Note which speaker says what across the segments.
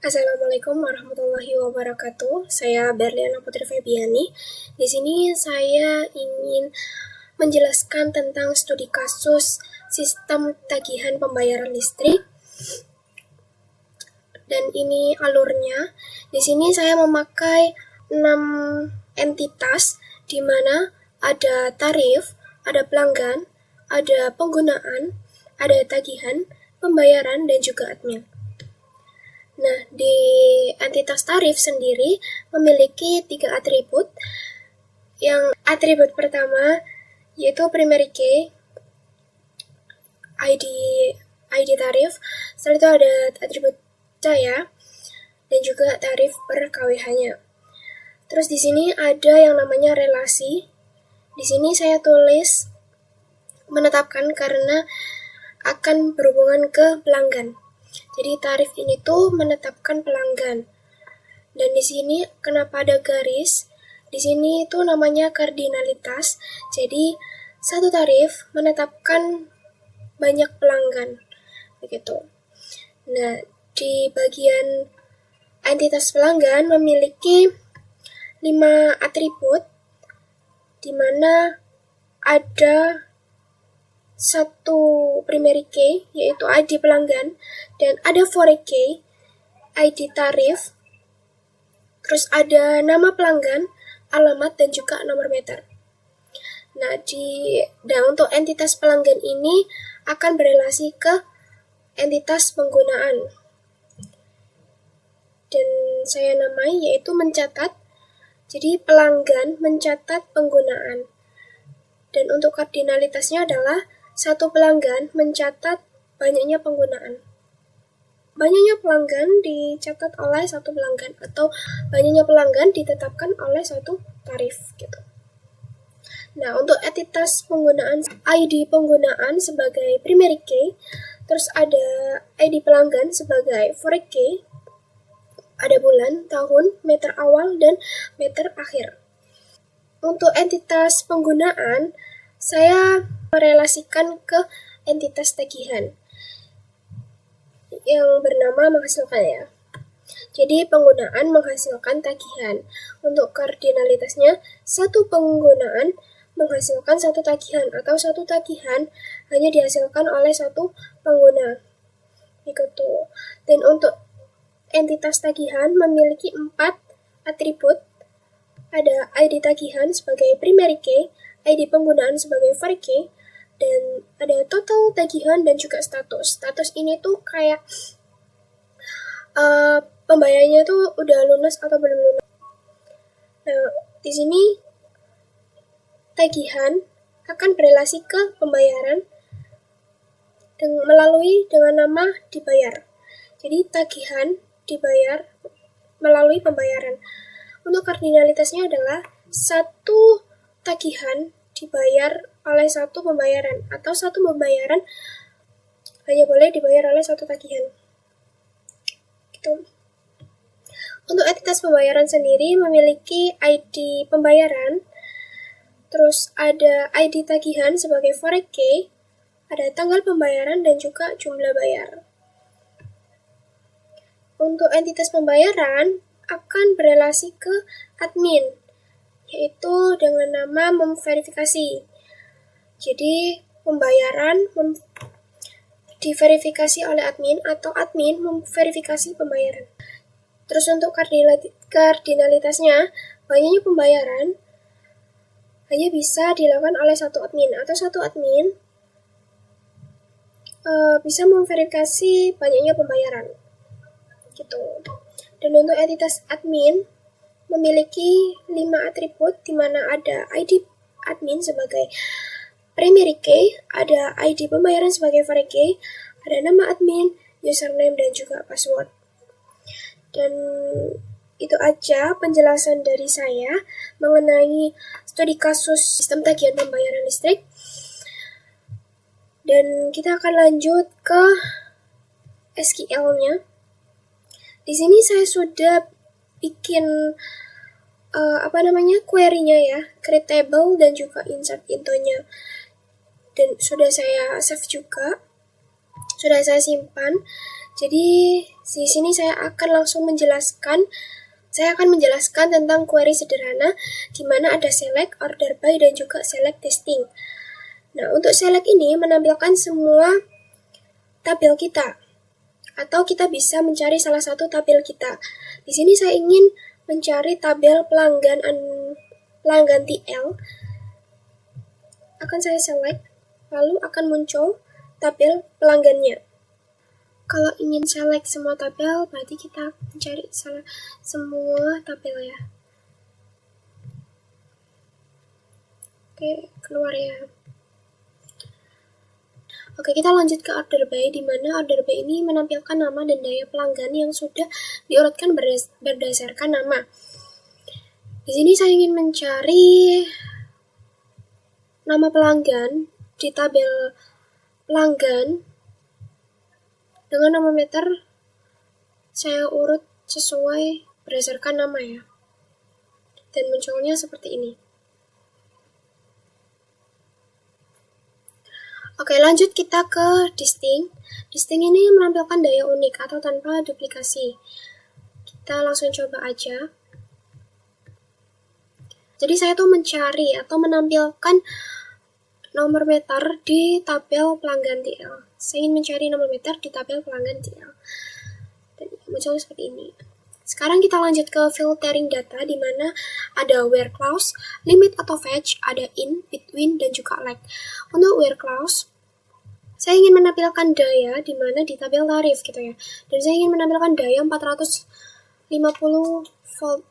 Speaker 1: Assalamualaikum warahmatullahi wabarakatuh. Saya Berliana Putri Febiani. Di sini saya ingin menjelaskan tentang studi kasus sistem tagihan pembayaran listrik. Dan ini alurnya. Di sini saya memakai 6 entitas di mana ada tarif, ada pelanggan, ada penggunaan, ada tagihan, pembayaran, dan juga admin. Nah, di entitas tarif sendiri memiliki 3 atribut. Yang atribut pertama yaitu primary key, ID tarif, setelah itu ada atribut daya, dan juga tarif per KWH-nya. Terus di sini ada yang namanya relasi. Di sini saya tulis menetapkan karena akan berhubungan ke pelanggan. Jadi tarif ini tuh menetapkan pelanggan. Dan di sini kenapa ada garis? Di sini itu namanya kardinalitas. Jadi satu tarif menetapkan banyak pelanggan. Begitu. Nah, di bagian entitas pelanggan memiliki 5 atribut di mana ada satu primary key, yaitu ID pelanggan, dan ada foreign key, ID tarif, terus ada nama pelanggan, alamat, dan juga nomor meter. Nah, untuk entitas pelanggan ini akan berelasi ke entitas penggunaan. Dan saya namai yaitu mencatat. Jadi pelanggan mencatat penggunaan. Dan untuk kardinalitasnya adalah satu pelanggan mencatat banyaknya penggunaan. Banyaknya pelanggan dicatat oleh satu pelanggan, atau banyaknya pelanggan ditetapkan oleh satu tarif gitu. Nah, untuk entitas penggunaan, ID penggunaan sebagai primary key, terus ada ID pelanggan sebagai foreign key, ada bulan, tahun, meter awal, dan meter akhir. Untuk entitas penggunaan, saya merelasikan ke entitas tagihan yang bernama menghasilkan ya. Jadi penggunaan menghasilkan tagihan. Untuk kardinalitasnya, satu penggunaan menghasilkan satu tagihan, atau satu tagihan hanya dihasilkan oleh satu pengguna. Begitu. Dan untuk entitas tagihan memiliki 4 atribut. Ada ID tagihan sebagai primary key, ID penggunaan sebagai foreign key, dan ada total tagihan dan juga status. Status ini tuh kayak pembayarannya tuh udah lunas atau belum lunas. Nah, di sini tagihan akan berelasi ke pembayaran melalui dengan nama dibayar. Jadi tagihan dibayar melalui pembayaran. Untuk kardinalitasnya adalah satu tagihan dibayar oleh satu pembayaran, atau satu pembayaran hanya boleh dibayar oleh satu tagihan. Gitu. Untuk entitas pembayaran sendiri memiliki ID pembayaran, terus ada ID tagihan sebagai foreign key, ada tanggal pembayaran, dan juga jumlah bayar. Untuk entitas pembayaran akan berelasi ke admin, yaitu dengan nama memverifikasi. Jadi pembayaran diverifikasi oleh admin, atau admin memverifikasi pembayaran. Terus untuk kardinalitasnya, banyaknya pembayaran hanya bisa dilakukan oleh satu admin, atau satu admin bisa memverifikasi banyaknya pembayaran. Gitu. Dan untuk entitas admin memiliki 5 atribut, di mana ada ID admin sebagai primary key, ada ID pembayaran sebagai foreign key, ada nama admin, username, dan juga password. Dan itu aja penjelasan dari saya mengenai studi kasus sistem tagihan pembayaran listrik. Dan kita akan lanjut ke SQL-nya. Di sini saya sudah bikin query-nya ya, create table dan juga insert into-nya. Dan sudah saya save juga, sudah saya simpan. Jadi di sini saya akan menjelaskan tentang query sederhana di mana ada select, order by, dan juga select testing. Nah, untuk select ini menampilkan semua tabel kita, atau kita bisa mencari salah satu tabel kita. Di sini saya ingin mencari tabel pelanggan TL. Akan saya select, lalu akan muncul tabel pelanggannya. Kalau ingin select semua tabel, berarti kita mencari semua tabel ya. Oke, keluar ya. Oke, kita lanjut ke order by, di mana order by ini menampilkan nama dan daya pelanggan yang sudah diurutkan berdasarkan nama. Di sini saya ingin mencari nama pelanggan di tabel pelanggan dengan nama meter. Saya urut sesuai berdasarkan nama ya. Dan munculnya seperti ini. Oke, lanjut kita ke distinct. Distinct ini menampilkan daya unik atau tanpa duplikasi. Kita langsung coba aja. Jadi saya tuh mencari atau menampilkan nomor meter di tabel pelanggan TL. Saya ingin mencari nomor meter di tabel pelanggan TL. Dan munculnya seperti ini. Sekarang kita lanjut ke filtering data, di mana ada where clause, limit atau fetch, ada in, between, dan juga like. Untuk where clause, saya ingin menampilkan daya di mana di tabel tarif gitu ya. Dan saya ingin menampilkan daya 450 volt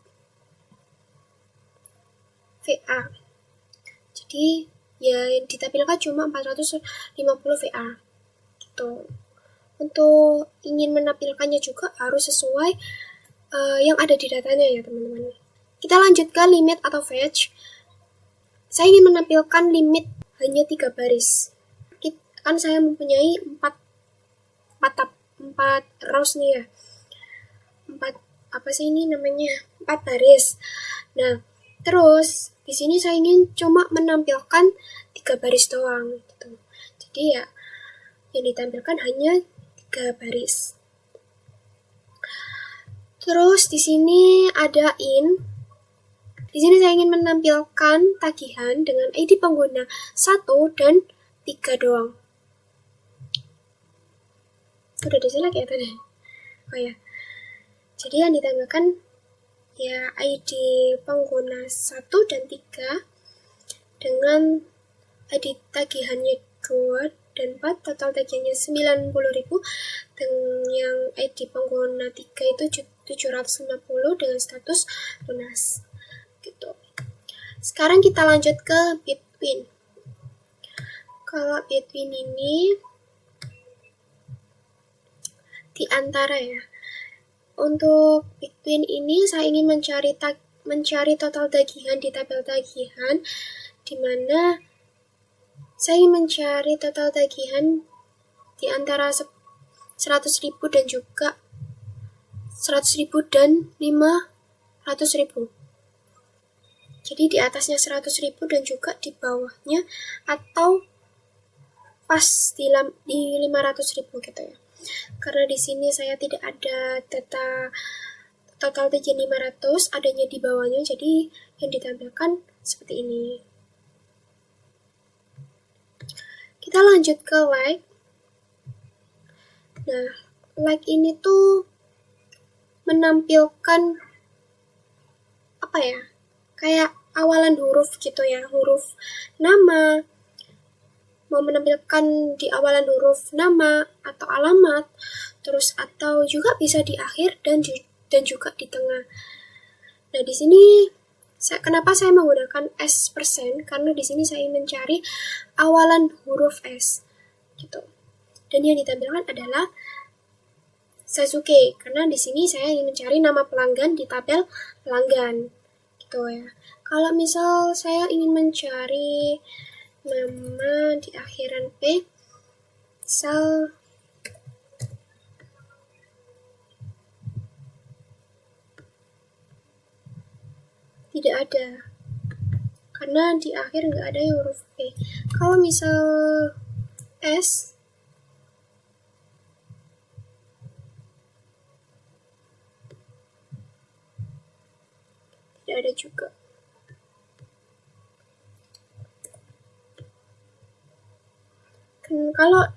Speaker 1: VA. Jadi ya yang ditampilkan cuma 450 VA gitu. Untuk ingin menampilkannya juga harus sesuai yang ada di datanya ya teman-teman. Kita lanjut ke limit atau fetch. Saya ingin menampilkan limit hanya 3 baris. Kan saya mempunyai 4 rows nih ya. 4 baris. Nah, terus di sini saya ingin cuma menampilkan 3 baris doang gitu. Jadi ya yang ditampilkan hanya 3 baris. Terus di sini ada in. Di sini saya ingin menampilkan tagihan dengan ID pengguna 1 dan 3 doang. Udah di-select ya tadi. Oh ya. Jadi yang ditampilkan ya ID pengguna 1 dan 3 dengan ID tagihannya 2 dan 4, total tagihannya 90.000, dan yang ID pengguna 3 itu 750 dengan status lunas gitu. Sekarang kita lanjut ke between. Kalau between ini di antara ya. Untuk between ini saya ingin mencari total tagihan di tabel tagihan, di mana saya ingin mencari total tagihan di antara 100.000 dan juga 100.000 dan 500.000. Jadi di atasnya 100.000 dan juga di bawahnya atau pas di 500.000 gitu ya. Karena di sini saya tidak ada data total tagihan 500, adanya di bawahnya, jadi yang ditampilkan seperti ini. Kita lanjut ke like. Nah, like ini tuh menampilkan apa ya? Kayak awalan huruf gitu ya, huruf nama. Mau menampilkan di awalan huruf nama atau alamat, terus atau juga bisa di akhir dan juga di tengah. Nah, di sini kenapa saya menggunakan S%? Karena di sini saya mencari awalan huruf S gitu. Dan yang ditampilkan adalah Sasuke, karena di sini saya ingin mencari nama pelanggan di tabel pelanggan gitu ya. Kalau misal saya ingin mencari nama di akhiran P, misal tidak ada, karena di akhir nggak ada yang huruf P. Kalau misal S, ada juga. Kalau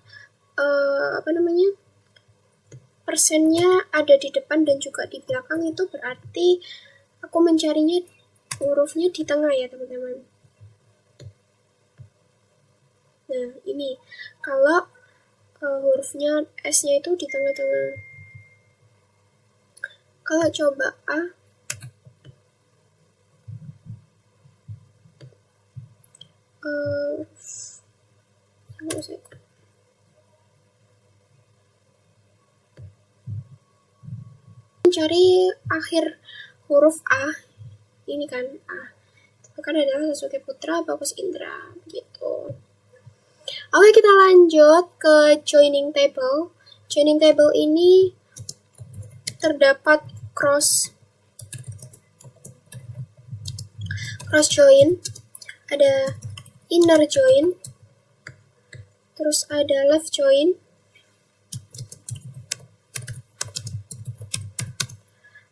Speaker 1: persennya ada di depan dan juga di belakang, itu berarti aku mencarinya hurufnya di tengah ya teman-teman. Nah ini kalau hurufnya S-nya itu di tengah-tengah. Kalau coba A, mencari akhir huruf A, ini kan A, itu kan adalah Sasuke Putra Bagus Indra, gitu. Oke, kita lanjut ke joining table. Joining table ini terdapat cross join, ada inner join, terus ada left join,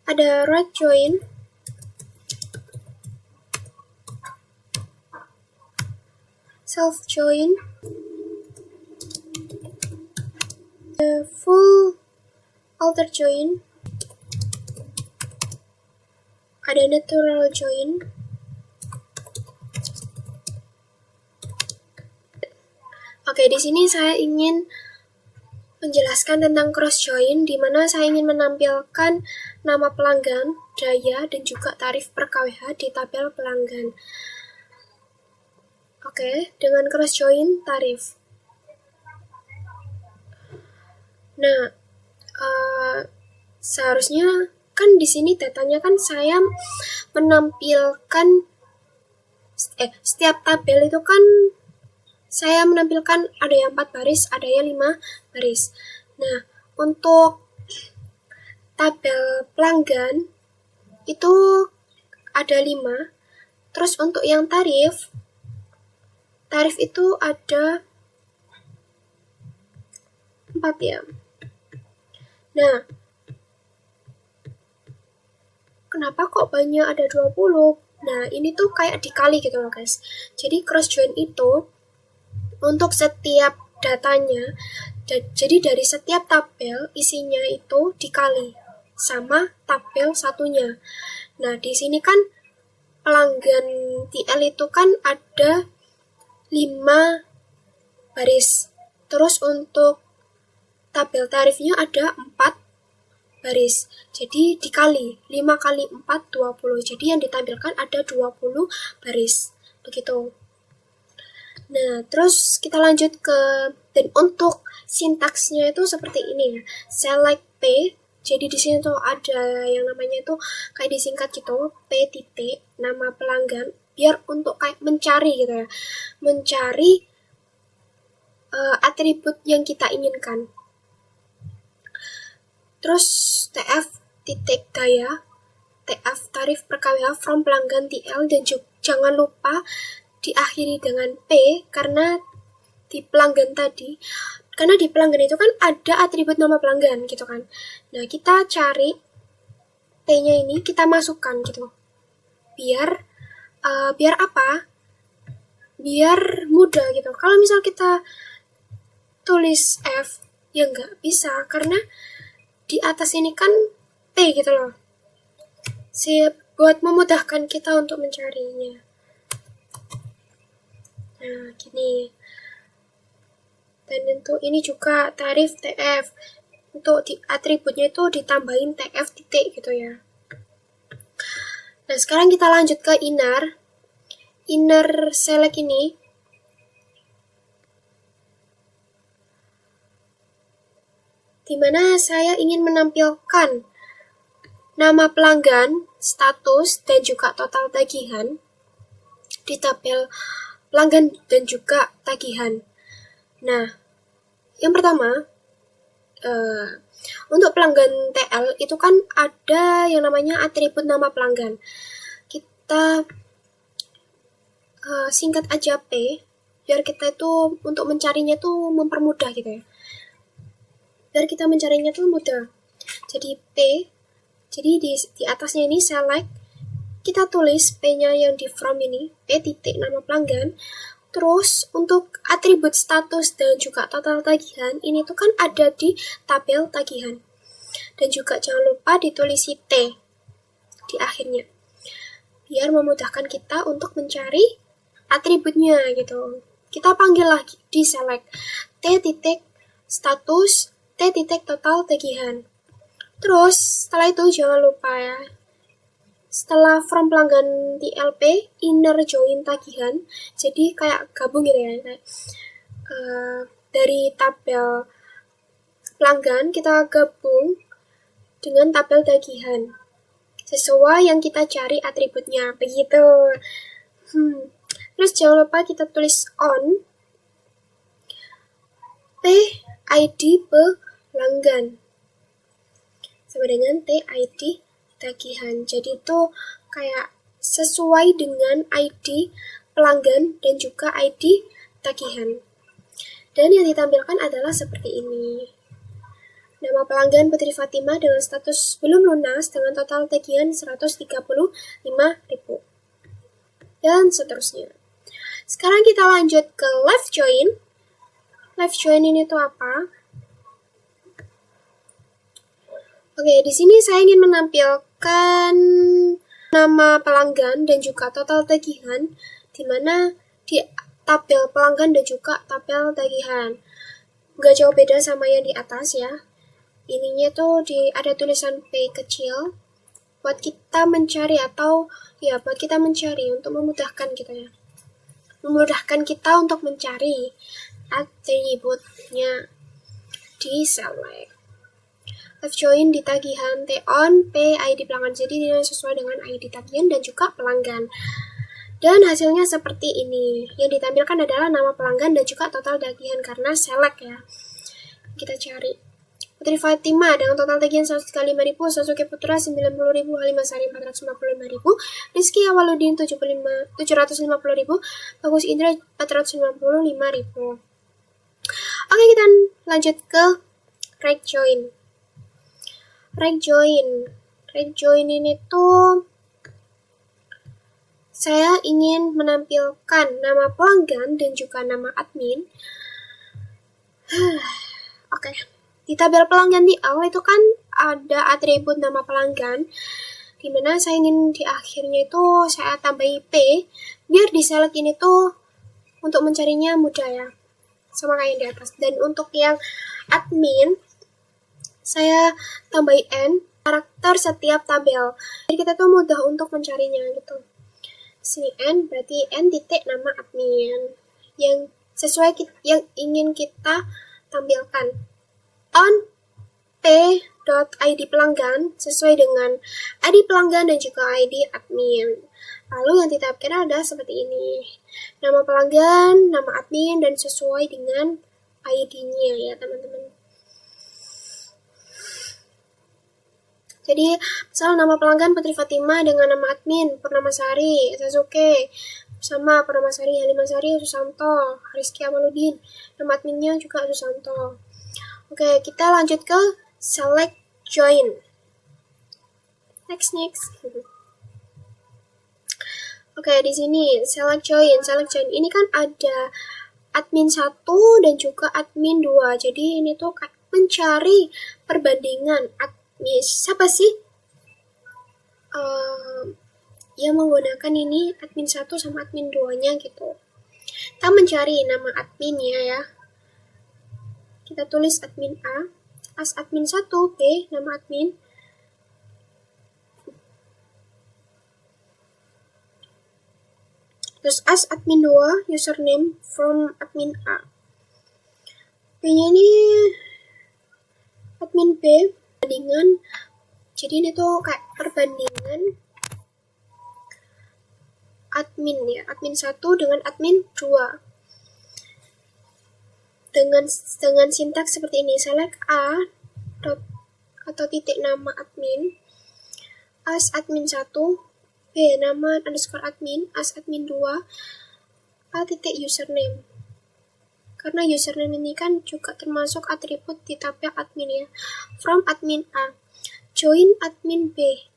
Speaker 1: ada right join, self join, full outer join, ada natural join, Oke, di sini saya ingin menjelaskan tentang cross join, di mana saya ingin menampilkan nama pelanggan, daya, dan juga tarif per kWh di tabel pelanggan. Oke, dengan cross join tarif. Nah, seharusnya kan di sini datanya kan saya menampilkan setiap tabel itu kan saya menampilkan ada yang 4 baris, ada yang 5 baris. Nah, untuk tabel pelanggan itu ada 5. Terus untuk yang tarif itu ada 4 ya. Nah, kenapa kok banyak ada 20? Nah, ini tuh kayak dikali gitu loh guys. Jadi cross join itu untuk setiap datanya, jadi dari setiap tabel isinya itu dikali sama tabel satunya. Nah, di sini kan pelanggan TL itu kan ada 5 baris. Terus untuk tabel tarifnya ada 4 baris. Jadi dikali 5 kali 4 20. Jadi yang ditampilkan ada 20 baris. Begitu. Nah, terus kita lanjut ke, dan untuk sintaksnya itu seperti ini ya. Select P. Jadi di sini tuh ada yang namanya itu kayak disingkat gitu, P titik nama pelanggan, biar untuk kayak mencari gitu ya. Mencari atribut yang kita inginkan. Terus TF titik daya, TF tarif per kWh from pelanggan TL, dan juga jangan lupa diakhiri dengan P karena di pelanggan tadi, karena di pelanggan itu kan ada atribut nama pelanggan gitu kan. Nah, kita cari P-nya ini, kita masukkan gitu. Biar apa? Biar mudah gitu. Kalau misal kita tulis F, ya nggak bisa karena di atas ini kan P gitu loh. Buat memudahkan kita untuk mencarinya. Nah, gini. Dan untuk ini juga tarif TF. Untuk atributnya itu ditambahin TF titik gitu ya. Nah, sekarang kita lanjut ke inner. Inner select ini dimana saya ingin menampilkan nama pelanggan, status, dan juga total tagihan di tabel pelanggan dan juga tagihan. Nah, yang pertama, untuk pelanggan TL itu kan ada yang namanya atribut nama pelanggan. Kita singkat aja P, biar kita itu untuk mencarinya tuh mempermudah gitu ya. Biar kita mencarinya tuh mudah. Jadi P, jadi di atasnya ini select, kita tulis P-nya yang di from ini, P titik nama pelanggan. Terus untuk atribut status dan juga total tagihan, ini tuh kan ada di tabel tagihan. Dan juga jangan lupa ditulis T di akhirnya, biar memudahkan kita untuk mencari atributnya gitu. Kita panggil lagi di select T titik status, T titik total tagihan. Terus setelah itu jangan lupa ya, setelah from pelanggan TLP, inner join tagihan, jadi kayak gabung gitu ya, kayak dari tabel pelanggan kita gabung dengan tabel tagihan sesuai yang kita cari atributnya, begitu. Terus jangan lupa kita tulis on PID pelanggan sama dengan TID tagihan. Jadi itu kayak sesuai dengan ID pelanggan dan juga ID tagihan. Dan yang ditampilkan adalah seperti ini. Nama pelanggan Putri Fatimah dengan status belum lunas dengan total tagihan 135.000 dan seterusnya. Sekarang kita lanjut ke live join. Live join ini tuh apa? Oke, di sini saya ingin menampilkan nama pelanggan dan juga total tagihan, di mana di tabel pelanggan dan juga tabel tagihan. Nggak jauh beda sama yang di atas ya. Ininya tuh ada tulisan P kecil buat kita mencari atau ya buat kita mencari untuk memudahkan kita ya. Memudahkan kita untuk mencari atributnya di select. Live join di tagihan T on P ID pelanggan, jadi ini sesuai dengan ID tagihan dan juga pelanggan. Dan hasilnya seperti ini. Yang ditampilkan adalah nama pelanggan dan juga total tagihan karena select ya. Kita cari Putri Fatimah dengan total tagihan 135.000, Sasuke Putra 90.000, Halimasari 455.000, Rizky Awaludin 750.000, Bagus Indra 455.000. Oke, kita lanjut ke reg join. Reg join ini tuh saya ingin menampilkan nama pelanggan dan juga nama admin. Oke. Di tabel pelanggan di awal itu kan ada atribut nama pelanggan, dimana saya ingin di akhirnya itu saya tambahi P, biar di select ini tuh untuk mencarinya mudah ya, sama kayak yang di atas. Dan untuk yang admin, saya tambahi N, karakter setiap tabel. Jadi kita tuh mudah untuk mencarinya gitu. Sini N, berarti N titik nama admin, yang sesuai yang ingin kita tampilkan. On P.id pelanggan sesuai dengan ID pelanggan dan juga ID admin. Lalu yang ditambahkan ada seperti ini. Nama pelanggan, nama admin, dan sesuai dengan ID-nya ya teman-teman. Jadi, misal nama pelanggan Putri Fatimah dengan nama admin Purnamasari, Sasuke, sama Purnamasari, Halimasari, Susanto, Rizky Awaludin. Nama adminnya juga Susanto. Oke, kita lanjut ke select join. Next. Oke, di sini select join. Ini kan ada admin 1 dan juga admin 2. Jadi ini tuh mencari perbandingan admin. Siapa sih yang menggunakan ini admin 1 sama admin 2-nya gitu. Kita mencari nama adminnya ya. Kita tulis admin A, as admin 1, P, nama admin. Terus as admin 2, username from admin A. P-nya ini admin B, perbandingan. Jadi ini tuh kayak perbandingan admin ya, admin 1 dengan admin 2. Dengan sintaks seperti ini, select A atau titik nama admin, as admin 1, B nama underscore admin, as admin 2, A titik username. Karena username ini kan juga termasuk atribut di tabel admin ya. From admin A, join admin B,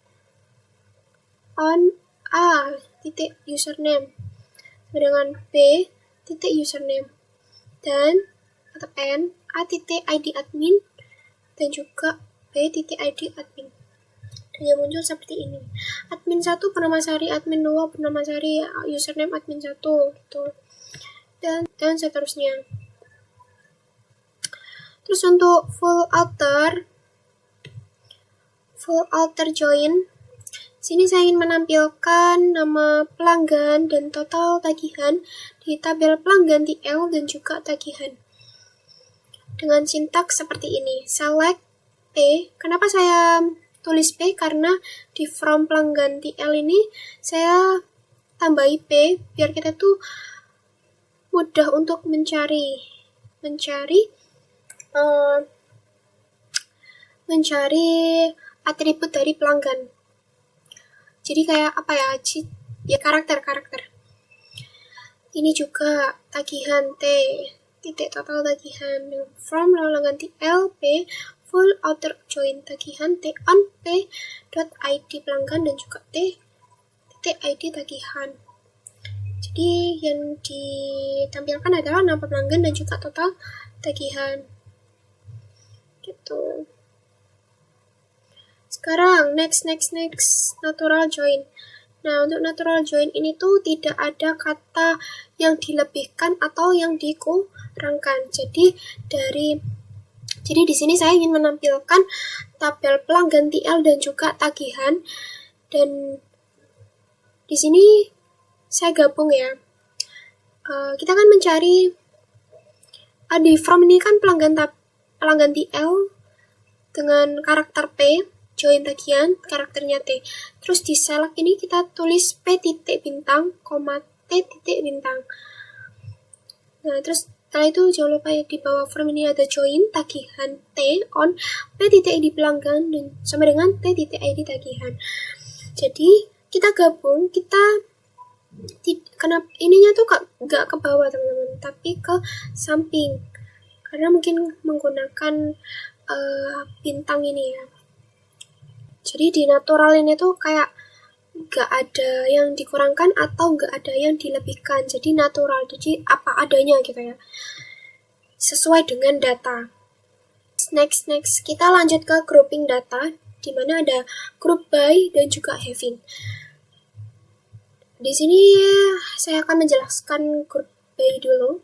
Speaker 1: on A titik username dengan B titik username dan atau N A titik ID admin dan juga B titik ID admin. Dan yang muncul seperti ini. Admin 1 bernama Sari, admin 2 bernama Sari, username admin 1 gitu. Dan seterusnya. Terus untuk full alter join, sini saya ingin menampilkan nama pelanggan dan total tagihan di tabel pelanggan TL dan juga tagihan. Dengan sintaks seperti ini, select P. Kenapa saya tulis P? Karena di from pelanggan TL ini saya tambahi P biar kita tuh mudah untuk mencari atribut dari pelanggan. Jadi kayak apa ya? Ya karakter. Ini juga tagihan T titik total tagihan from pelanggan TL P full outer join tagihan T on P dot ID pelanggan dan juga T titik ID tagihan. Jadi yang ditampilkan adalah nama pelanggan dan juga total tagihan. Gitu. Sekarang next natural join. Nah, untuk natural join ini tuh tidak ada kata yang dilebihkan atau yang dikurangkan. Jadi di sini saya ingin menampilkan tabel pelanggan TL dan juga tagihan, dan di sini saya gabung ya. Kita akan mencari di from ini kan pelanggan TL dengan karakter P, join tagihan, karakternya T. Terus di select ini kita tulis P titik bintang, T titik bintang. Nah, terus setelah itu jangan lupa ya di bawah form ini ada join tagihan T on P titik ID pelanggan dan sama dengan T titik ID tagihan. Jadi kita gabung, karena ininya tuh gak ke bawah teman-teman, tapi ke samping karena mungkin menggunakan bintang ini ya. Jadi di natural ini tuh kayak gak ada yang dikurangkan atau gak ada yang dilebihkan. Jadi natural, jadi apa adanya gitu ya, sesuai dengan data. Next kita lanjut ke grouping data, di mana ada group by dan juga having. Di sini saya akan menjelaskan group by dulu.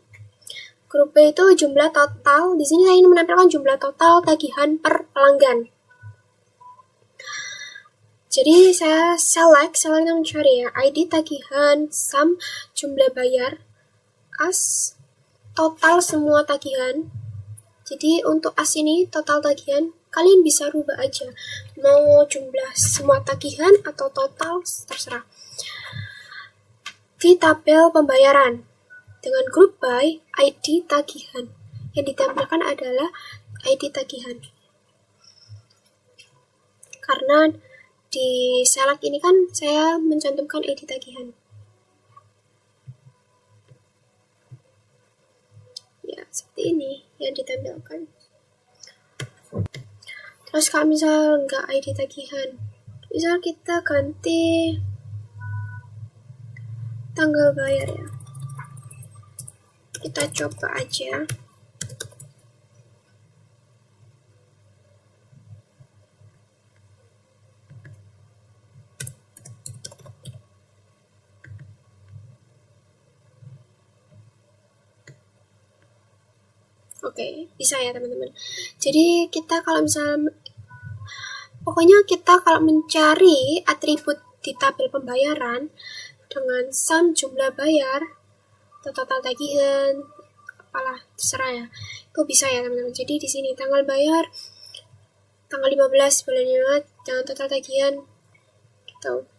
Speaker 1: Group by itu jumlah total. Di sini saya ingin menampilkan jumlah total tagihan per pelanggan. Jadi saya select mencari ya ID tagihan, sum jumlah bayar, as total semua tagihan. Jadi untuk as ini total tagihan, kalian bisa rubah aja mau jumlah semua tagihan atau total, terserah. Di tabel pembayaran dengan group by ID tagihan, yang ditampilkan adalah ID tagihan. Karena di select ini kan saya mencantumkan ID tagihan. Ya, seperti ini yang ditampilkan. Terus kalau misal nggak ID tagihan, misal kita ganti tanggal bayar ya. Kita coba aja. Oke, bisa ya teman-teman. Jadi kita kalau mencari atribut di tabel pembayaran dengan sum jumlah bayar atau total tagihan, apalah terserah ya, itu bisa ya teman-teman. Jadi di sini tanggal bayar tanggal 15 bulan 5 dengan total tagihan gitu.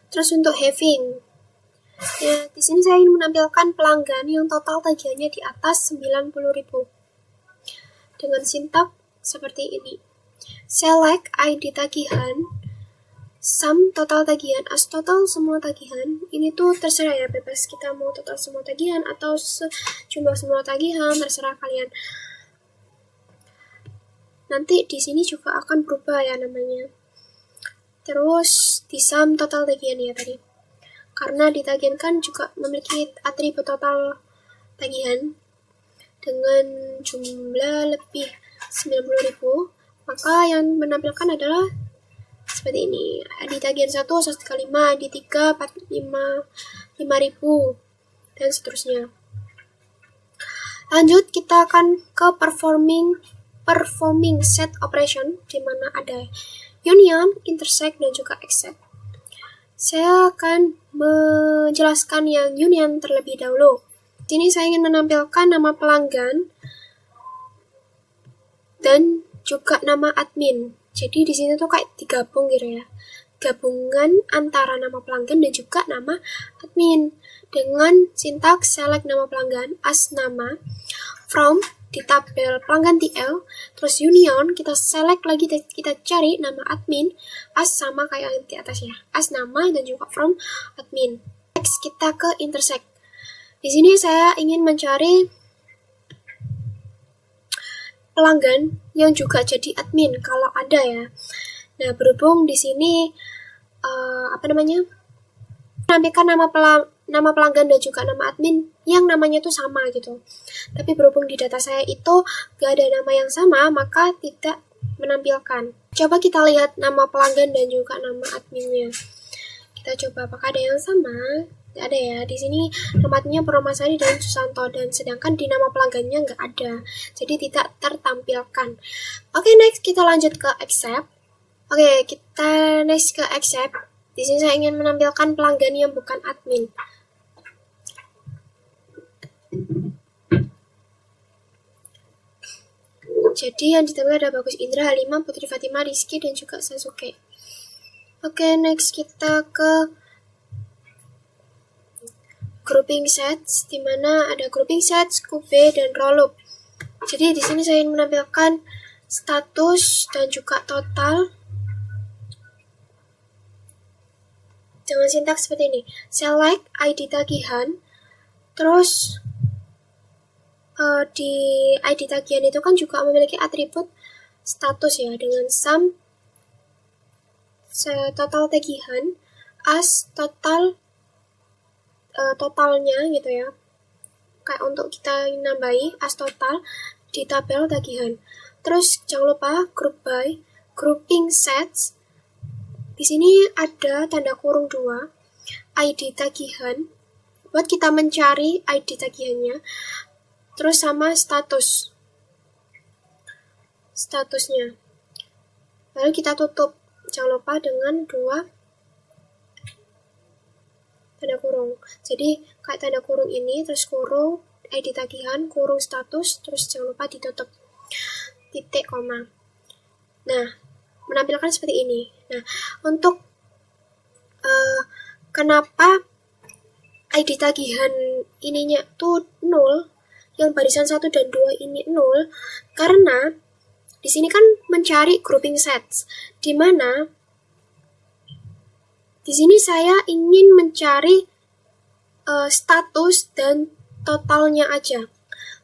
Speaker 1: Terus untuk having, ya, di sini saya ingin menampilkan pelanggan yang total tagihannya di atas 90.000 dengan sintaks seperti ini. Select ID tagihan, sum total tagihan, as total semua tagihan. Ini tuh terserah ya, bebas kita mau total semua tagihan atau jumlah semua tagihan, terserah kalian. Nanti di sini juga akan berubah ya namanya. Terus di sum total tagihan ya tadi. Karena di tagihan kan juga memiliki atribut total tagihan dengan jumlah lebih 90.000, maka yang menampilkan adalah seperti ini. Di tagihan 1 135, di 3 45 5.000 dan seterusnya. Lanjut kita akan ke performing set operation, di mana ada union, intersect, dan juga except. Saya akan menjelaskan yang union terlebih dahulu. Di sini saya ingin menampilkan nama pelanggan dan juga nama admin. Jadi di sini tuh kayak digabung gitu ya. Gabungan antara nama pelanggan dan juga nama admin dengan sintaks select nama pelanggan as nama, from di tabel pelanggan TL, terus union kita select lagi, kita cari nama admin as sama kayak di atasnya, as nama dan juga from admin. Next kita ke intersect. Di sini saya ingin mencari pelanggan yang juga jadi admin kalau ada ya. Nah, berhubung di sini menampilkan nama pelanggan dan juga nama admin yang namanya itu sama gitu. Tapi berhubung di data saya itu gak ada nama yang sama, maka tidak menampilkan. Coba kita lihat nama pelanggan dan juga nama adminnya. Kita coba apakah ada yang sama. Tidak ada ya. Di sini nama adminnya Purwomasari dan Susanto, dan sedangkan di nama pelanggannya nggak ada. Jadi tidak tertampilkan. Oke, next kita lanjut ke accept. Oke, kita next ke accept. Di sini saya ingin menampilkan pelanggan yang bukan admin. Jadi yang ditampilkan ada Bagus Indra, Halimah, Putri Fatimah, Rizky, dan juga Sasuke. Oke, next kita ke grouping sets, di mana ada grouping sets, Kube, dan rollup. Jadi di sini saya ingin menampilkan status dan juga total dengan sintaks seperti ini. Select ID tagihan, terus di ID tagihan itu kan juga memiliki atribut status ya, dengan sum total tagihan as totalnya gitu ya. Kayak untuk kita nambahi as total di tabel tagihan. Terus jangan lupa group by, grouping sets. Di sini ada tanda kurung 2, ID tagihan, buat kita mencari ID tagihannya, terus sama statusnya. Lalu kita tutup, jangan lupa dengan 2 tanda kurung. Jadi kayak tanda kurung ini, terus kurung ID tagihan, kurung status, terus jangan lupa ditutup titik koma. Nah, menampilkan seperti ini. Nah, untuk kenapa ID tagihan ininya tuh 0, yang barisan 1 dan 2 ini 0, karena di sini kan mencari grouping sets, di mana di sini saya ingin mencari status dan totalnya aja.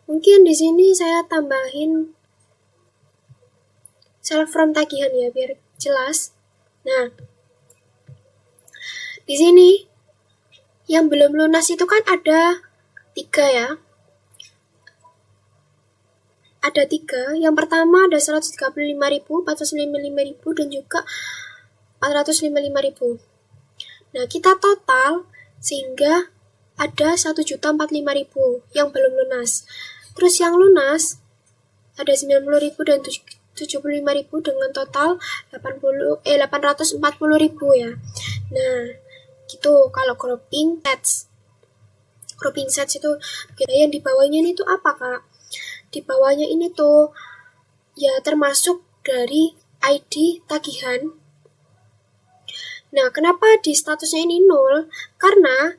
Speaker 1: Mungkin di sini saya tambahin select from tagihan ya, biar jelas. Nah, di sini yang belum lunas itu kan ada 3 ya. Ada 3. Yang pertama ada 135.000, 455.000, dan juga 455.000. Nah, kita total sehingga ada 1.045.000 yang belum lunas. Terus yang lunas ada 90.000 dan 75.000 dengan total 840.000 ya. Nah, gitu kalau grouping sets. Grouping sets itu yang di bawahnya ini tuh apa, Kak? Di bawahnya ini tuh ya termasuk dari ID tagihan. Nah, kenapa di statusnya ini 0? Karena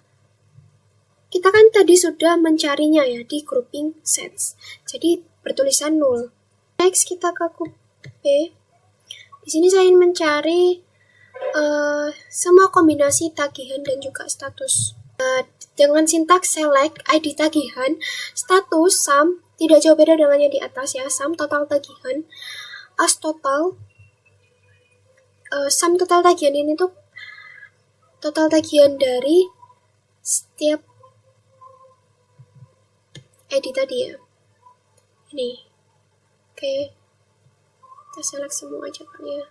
Speaker 1: kita kan tadi sudah mencarinya ya di grouping sets. Jadi bertulisan 0. Next kita ke Kube. Di sini saya ingin mencari semua kombinasi tagihan dan juga status. Dengan sintaks select ID tagihan, status, sum, tidak jauh beda dengan yang di atas ya, sum total tagihan, as total, sum total tagihan ini tuh total tagihan dari setiap ID tadi ya. Ini. Oke. Kita select semua aja kali ya.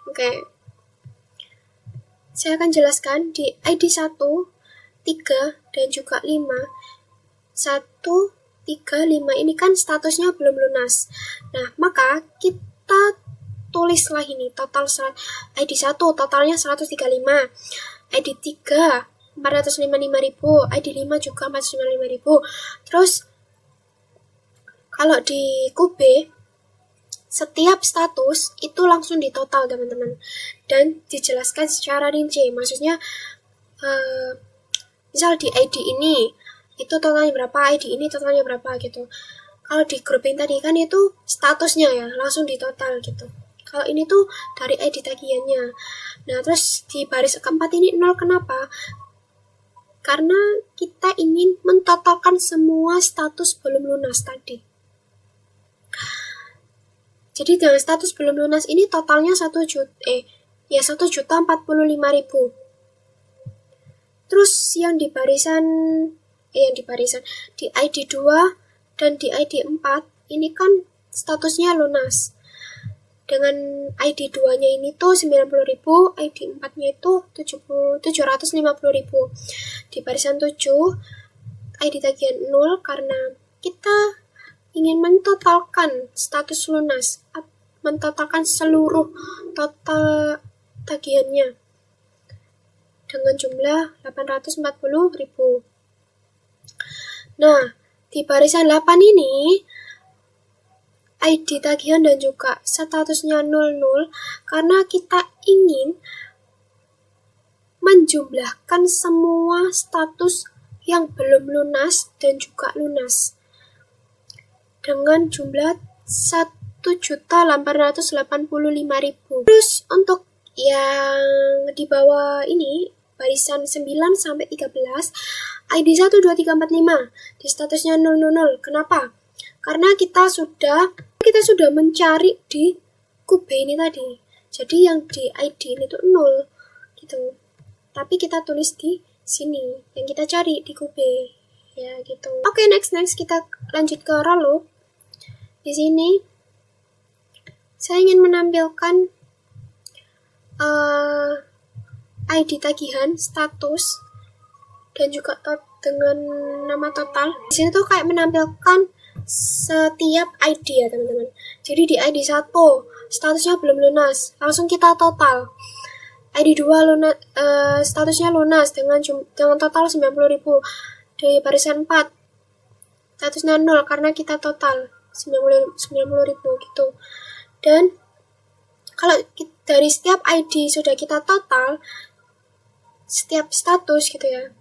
Speaker 1: Oke. Saya akan jelaskan di ID 1, 3, dan juga 5. 1, 3, 5 ini kan statusnya belum lunas. Nah, maka kita tulislah ini total ID 1 totalnya 135, ID 3 455.000, ID 5 juga 455.000. Terus kalau di QB setiap status itu langsung ditotal teman-teman dan dijelaskan secara rinci. Maksudnya misal di ID ini itu totalnya berapa, ID ini totalnya berapa gitu. Kalau di grouping tadi kan itu statusnya ya langsung ditotal gitu. Kalau ini tuh dari ID tagihannya. Nah, terus di baris keempat ini 0 kenapa? Karena kita ingin mentotalkan semua status belum lunas tadi. Jadi dengan status belum lunas ini totalnya 1.045.000. Terus yang di barisan di ID 2 dan di ID 4 ini kan statusnya lunas. Dengan ID 2-nya ini tuh 90.000, ID 4-nya itu 750.000. Di barisan 7, ID tagihan 0 karena kita ingin mentotalkan status lunas, mentotalkan seluruh total tagihannya dengan jumlah 840.000. Nah, di barisan 8 ini ID tagihan dan juga statusnya 00 karena kita ingin menjumlahkan semua status yang belum lunas dan juga lunas dengan jumlah 1.885.000. Terus untuk yang di bawah ini barisan 9 sampai 13 ID 1, 2, 3, 4, 5 di statusnya 000. Kenapa? Karena kita sudah mencari di QB ini tadi. Jadi yang di ID ini tuh 0 gitu. Tapi kita tulis di sini yang kita cari di QB ya gitu. Oke, next kita lanjut ke roll. Di sini saya ingin menampilkan ID tagihan, status, dan juga dengan nama total. Di sini tuh kayak menampilkan setiap ID ya teman-teman. Jadi di ID 1 statusnya belum lunas, langsung kita total. ID 2 lunas, statusnya lunas dengan total 90.000. Di barisan 4 statusnya 0 karena kita total 90.000 gitu. Dan kalau dari setiap ID sudah kita total setiap status gitu ya,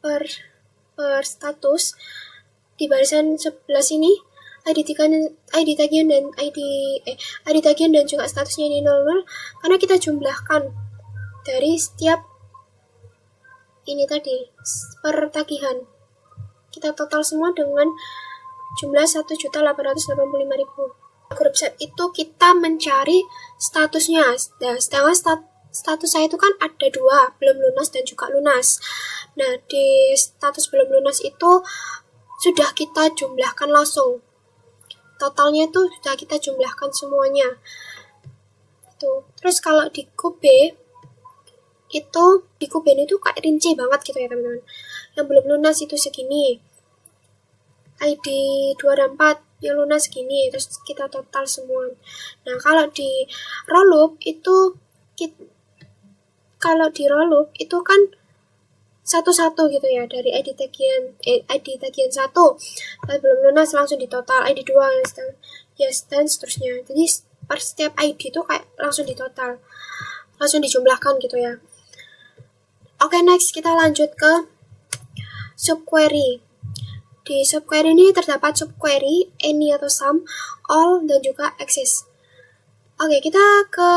Speaker 1: per status di barisan 11 ini ID tagihan dan ID tagihan dan juga statusnya ini 00 karena kita jumlahkan dari setiap ini tadi per tagihan. Kita total semua dengan jumlah 1.885.000. Grup set itu kita mencari statusnya. Nah, sedangkan status saya itu kan ada 2, belum lunas dan juga lunas. Nah, di status belum lunas itu sudah kita jumlahkan langsung. Totalnya itu sudah kita jumlahkan semuanya. Terus kalau di QB itu di QB ini tuh kayak rinci banget gitu ya teman-teman. Yang belum lunas itu segini. ID 2 dan 4 yang lunas segini, terus kita total semua. Nah, kalau di rollup itu kan satu-satu gitu ya, dari ID tagihan 1 belum lunas langsung ditotal, ID 2 dan seterusnya. Jadi per setiap ID itu kayak langsung ditotal, langsung dijumlahkan gitu ya. Oke, next kita lanjut ke subquery. Di subquery ini terdapat subquery, any atau sum, all, dan juga axis. Oke, kita ke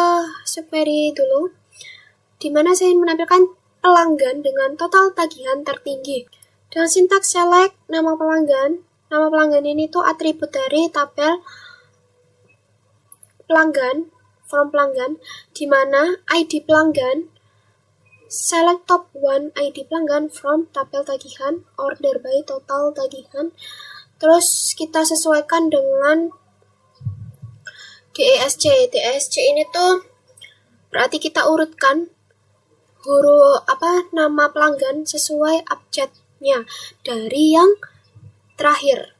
Speaker 1: subquery dulu, di mana saya ingin menampilkan pelanggan dengan total tagihan tertinggi. Dengan sintaks select nama pelanggan. Nama pelanggan ini tuh atribut dari tabel pelanggan from pelanggan, di mana ID pelanggan, select top 1 ID pelanggan from tabel tagihan, order by total tagihan. Terus kita sesuaikan dengan DESC. DESC ini tuh berarti kita urutkan nama pelanggan sesuai abjadnya dari yang terakhir.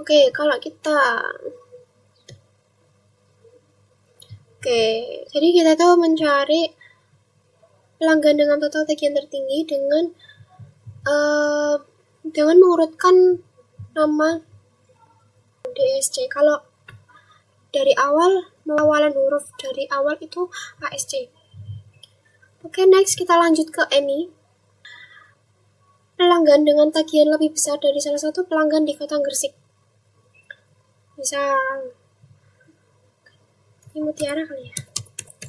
Speaker 1: Oke, jadi kita tuh mencari pelanggan dengan total tagihan tertinggi dengan mengurutkan nama DSC. Kalau dari awal, awalan huruf dari awal itu ASC. Oke, next kita lanjut ke any. Pelanggan dengan tagihan lebih besar dari salah satu pelanggan di Kota Gresik. Misal ini Mutiara kali ya.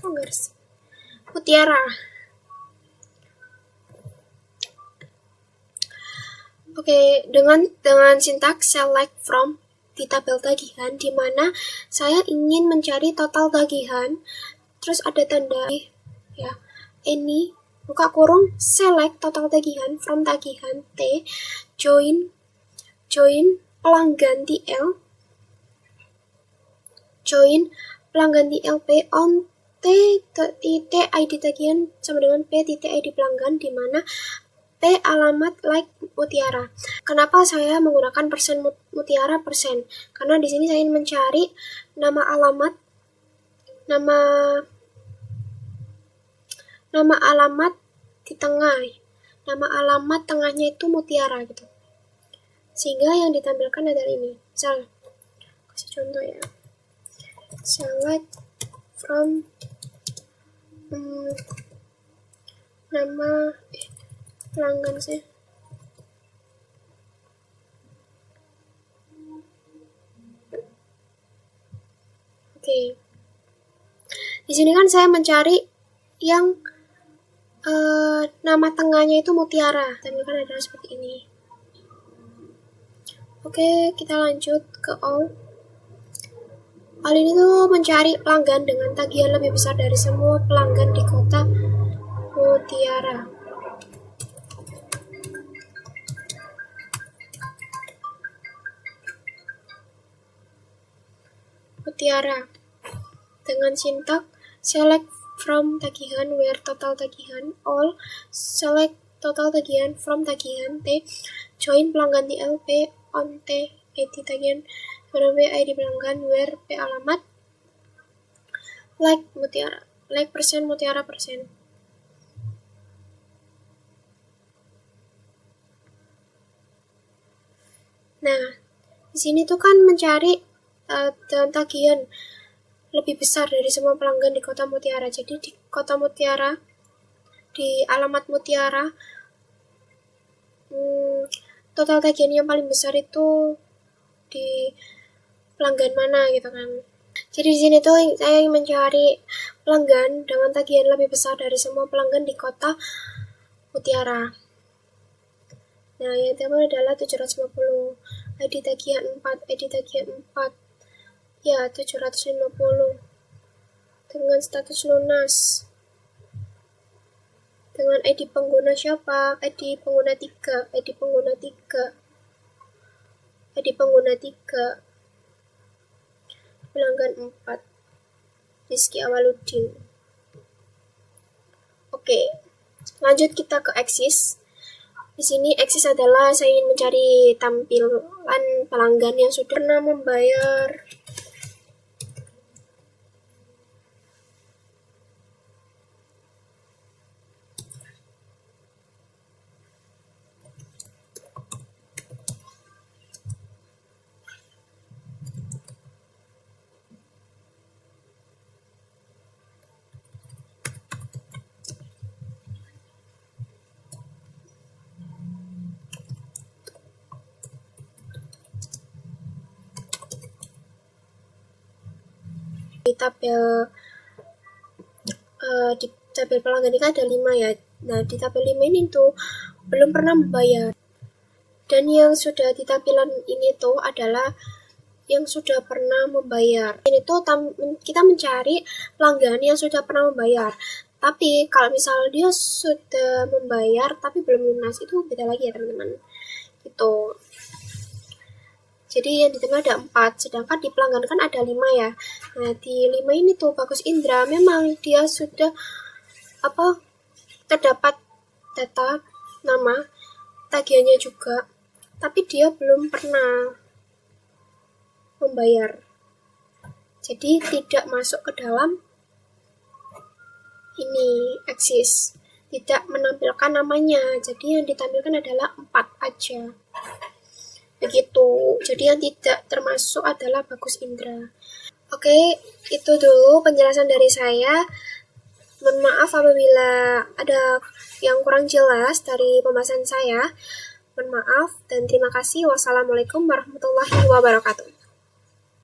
Speaker 1: Kok Gresik? Mutiara. Oke, dengan sintaks select from di tabel tagihan, di mana saya ingin mencari total tagihan, terus ada tanda ya, any buka kurung select total tagihan from tagihan T, join pelanggan TL, join pelanggan TLP on T titik ID tagihan sama dengan P titik ID pelanggan, di mana P alamat like Mutiara. Kenapa saya menggunakan persen Mutiara persen? Karena di sini saya ingin mencari nama alamat di tengah. Nama alamat tengahnya itu Mutiara gitu. Sehingga yang ditampilkan adalah ini. Misal, kasih contoh ya. Select from nama pelanggan saya. Oke. Di sini kan saya mencari yang nama tengahnya itu Mutiara. Tampilkan adalah seperti ini. Oke, kita lanjut ke all. All ini tuh mencari pelanggan dengan tagihan lebih besar dari semua pelanggan di Kota Mutiara. Mutiara dengan sintak select from tagihan where total tagihan all, select total tagihan from tagihan T, join pelanggan TLP on T ID tagihan W ID pelanggan where P alamat like Mutiara, like persen Mutiara persen. Nah, di sini tuh kan mencari tagihan lebih besar dari semua pelanggan di Kota Mutiara. Jadi di Kota Mutiara, di alamat Mutiara, total tagihan yang paling besar itu di pelanggan mana gitu kan. Jadi di sini tuh saya ingin mencari pelanggan dengan tagihan lebih besar dari semua pelanggan di Kota Mutiara. Nah, yang pertama adalah 750, ID tagihan 4, ID tagihan 4. Ya, 750. Dengan status lunas. Dengan ID pengguna siapa? ID pengguna 3, ID pengguna 3. ID pengguna 3. Pelanggan 4. Rizky Awaludin. Oke. Lanjut kita ke Axis. Di sini Axis adalah saya ingin mencari tampilan pelanggan yang sudah pernah membayar. Di tabel pelanggan ini ada 5 ya. Nah, di tabel 5 ini tuh belum pernah membayar. Dan yang sudah di tampilan ini tuh adalah yang sudah pernah membayar. Ini tuh kita mencari pelanggan yang sudah pernah membayar. Tapi kalau misal dia sudah membayar tapi belum lunas, itu beda lagi ya teman-teman. Gitu. Jadi yang di tengah ada 4, sedangkan di pelanggan kan ada 5 ya. Nah, di 5 ini tuh Bagus Indra memang dia sudah terdapat data nama, tagihannya juga, tapi dia belum pernah membayar. Jadi tidak masuk ke dalam ini eksis, tidak menampilkan namanya. Jadi yang ditampilkan adalah 4 aja. Begitu. Jadi yang tidak termasuk adalah Bagus Indra. Oke, itu dulu penjelasan dari saya. Mohon maaf apabila ada yang kurang jelas dari pembahasan saya. Mohon maaf dan terima kasih. Wassalamualaikum warahmatullahi wabarakatuh.